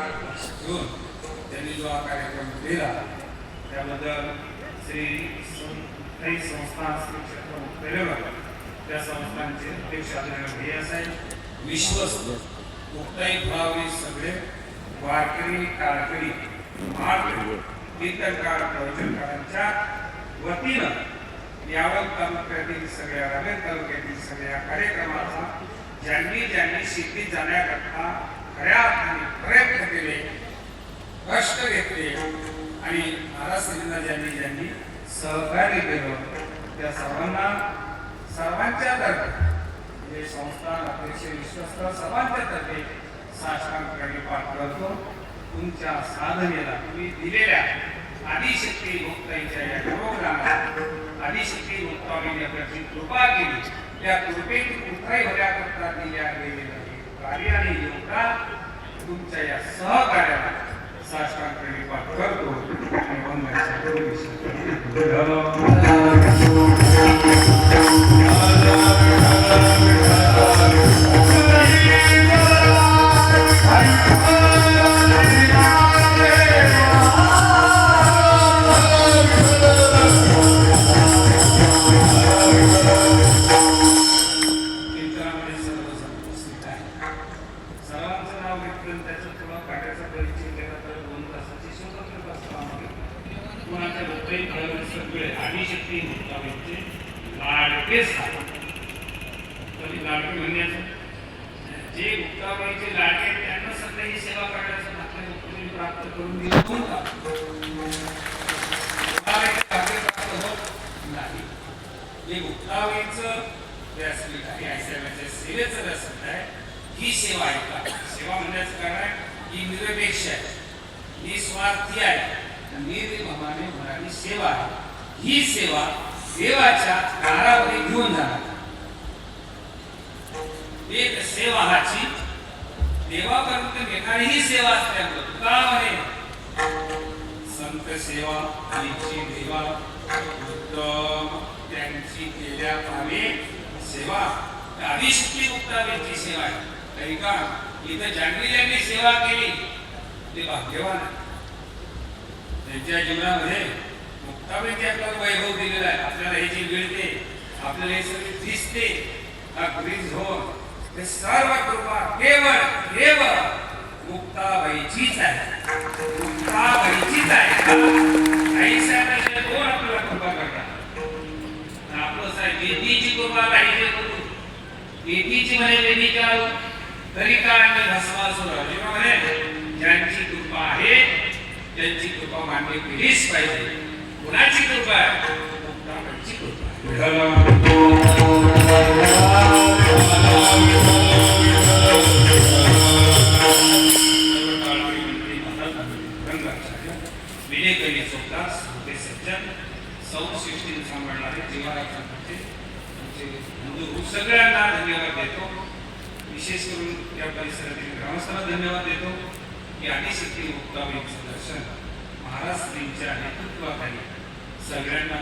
घेऊन त्यांनी जो हा कार्यक्रम केला त्याबद्दल श्री काही संस्था श्री क्षेत्र मुक्ताईनगर त्या संस्थांचे अध्यक्ष आदरणीय भैया साहेब विश्वस्त मुक्ताई भावी सगळे वारकरी काळकरी माळकरी कीर्तनकार प्रवचनकारांच्या वतीनं यावल तालुक्यातील सगळ्या रावेर तालुक्यातील सगळ्या कार्यक्रमाचा ज्यांनी ज्यांनी शिक्षित जाण्याकरता खऱ्या अर्थाने प्रयत्न केले कष्ट घेतले आणि महाराष्ट्राला ज्यांनी ज्यांनी सहकार्य केलं त्या सर्वांना सर्वांच्या तर्फे म्हणजे संस्थान अध्यक्ष विश्वस्त सर्वांच्या तर्फे साष्टांग पाठ करतो तुमच्या साधनेला तुम्ही दिलेल्या आदिशक्ती मुक्ताईच्या या प्रोग्रामात आदिशक्ती मुक्ताईने आपल्याची कृपा केली त्या कृपेची कुठलाही होण्याकरता दिल्या गेलेल्या कार्य आणि योगदान तुमच्या या सहकार्याला साष्टांग पाठ करतो आणि वंदनाच्या आदिशक्ती मुक्ताबाईंचे लाडके लाडके म्हणण्याचं जे मुक्ताबाईचे लाडके त्यांना सध्या ही सेवा करण्याचं भाग्य मुक्ताबाईंनी प्राप्त करून दिलं कोणता नाही जे मुक्ताबाईंचं व्यासपीठ आहे आईसाहेबांच्या सेवेचं व्यासपीठ आहे ही सेवा आहे का सेवा म्हणण्याचं कारण आहे ही निरपेक्ष आहे निस्वार्थी आहे निर्ममाने होणारी सेवा आहे ही सेवा देवाच्या दारावर घेऊन जाणार एक सेवा हाची देवापर्यंत नेणारी ही सेवा असल्यामुळे तुका म्हणे संत सेवा आईची देवा उत्तम त्यांची केल्या पावे सेवा आदिशक्ती मुक्ताबाईंची सेवा आहे तरी का इथं ज्यांनी सेवा केली ते भाग्यवान आहे त्यांच्या जीवनामध्ये मुक्ताबाईंनी आपल्याला वैभव दिलेला आहे आपल्याला हे जे मिळते आपल्याला हे सगळे दिसते ब्रिज हो ते सर्व कृपा केवळ केवळ मुक्ताबाईचीच आहे मुक्ताबाईचीच आहे आई साहेबांचे कोण आपल्याला कृपा करतात आपलं साहेब वेदीची कृपा पाहिजे करू वेदीची म्हणे वेदिका तरी काय भस्मासुर जेव्हा म्हणे ज्यांची कृपा आहे त्यांची कृपा मान्य केलीच पाहिजे कुणाची कृपा आहे मुक्ताबाईंची कृपा विवेकनी सोबदास ते सज्जन सौसृष्टी सांभाळणारे जीवनाचे हिंदू सगळ्यांना धन्यवाद देतो विशेष करून या परिसरातील ग्रामस्थांना धन्यवाद देतो की आदिशक्ती मुक्ताबाईंचं दर्शन महाराष्ट्रींच्या नेतृत्वाखाली सगळ्यांना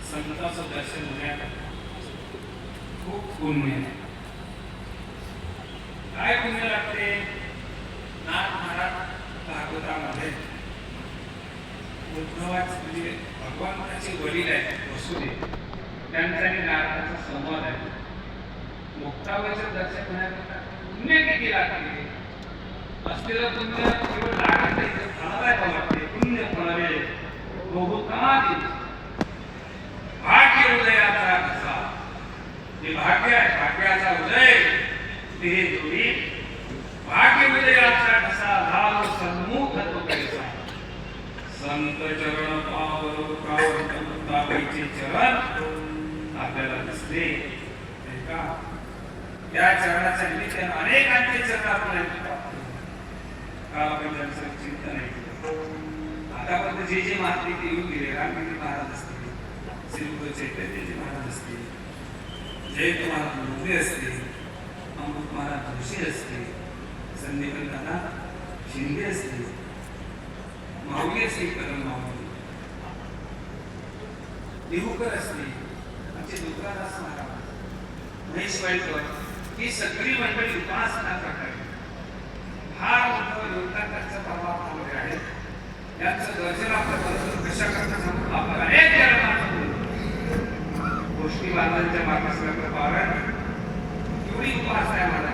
संतांचं दर्शन होण्याकरता खूप पुण्य आहे काय पुण्य लागते नाथ महाराज भागवतामध्ये उद्धवाच म्हणजे भगवंताचे वडील आहेत वसुदेव त्यांचा आणि नारदाचा संवाद आहे मुक्ताबाईचं दर्शन होण्याकरता पुण्य किती लागते असलेलं पुण्य केवळ लागत फळाला वाटते पुण्य फळावे बहुतांश भाग्य उदयाचा कसा हे भाग्य आहे भाग्याचा उदय ते जोडी भाग्य उदयाचा कसा धाव सन्मुख तो कैसा संत चरण पावलो कावंत मुक्ताबाईचे चरण आपल्याला दिसले का या चरणाच्या निमित्ताने अनेकांचे चरण आपल्याला आपण त्यांचं चिंतन आहे आतापर्यंत जे जे महात्मे ते येऊन गेले रामगिरी महाराज असतील श्री चैतन्यजी महाराज असतील जयंत महाराज मोरे असतील अमृत महाराज जोशी असतील संदीपन दादा शिंदे असतील माऊली असतील कदम माऊली देहूकर असतील आमचे दुर्गादास महाराज महेश वाईकर ही सगळी मंडळी उपासना करतात फार मोठं यांचं दर्शन आपलं करतो कशा करता सांगतो आपण अनेक जन्मात गोष्टी बांधांच्या मागासला पारण एवढी उपास आहे मला